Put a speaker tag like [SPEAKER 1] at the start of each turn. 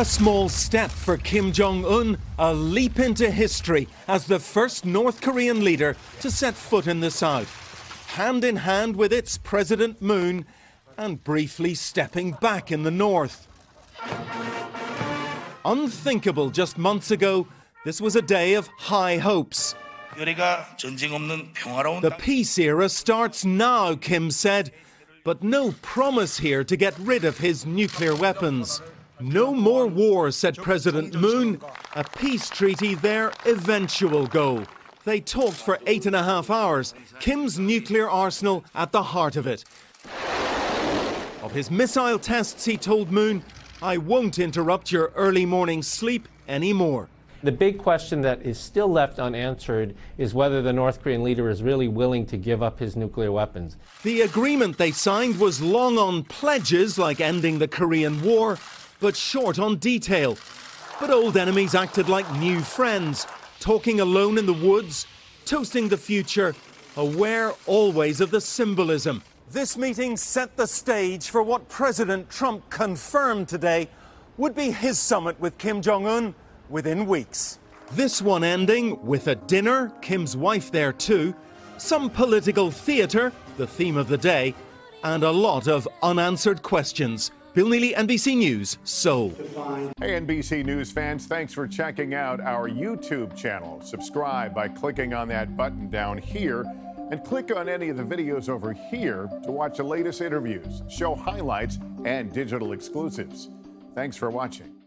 [SPEAKER 1] A small step for Kim Jong-Un, a leap into history as the first North Korean leader to set foot in the South, hand in hand with its President Moon, and briefly stepping back in the North. Unthinkable just months ago, this was a day of high hopes. The peace era starts now, Kim said, but no promise here to get rid of his nuclear weapons. No more war, said President Moon. A peace treaty their eventual goal. They talked for 8.5 hours, Kim's nuclear arsenal at the heart of it. Of his missile tests, he told Moon, "I won't interrupt your early morning sleep anymore."
[SPEAKER 2] The big question that is still left unanswered is whether the North Korean leader is really willing to give up his nuclear weapons.
[SPEAKER 1] The agreement they signed was long on pledges like ending the Korean War, but short on detail. But old enemies acted like new friends, talking alone in the woods, toasting the future, aware always of the symbolism. This meeting set the stage for what President Trump confirmed today would be his summit with Kim Jong-un within weeks. This one ending with a dinner, Kim's wife there too, some political theatre, the theme of the day, and a lot of unanswered questions. Bill Neely, NBC News, Seoul.
[SPEAKER 3] Hey, NBC News fans, thanks for checking out our YouTube channel. Subscribe by clicking on that button down here and click on any of the videos over here to watch the latest interviews, show highlights, and digital exclusives. Thanks for watching.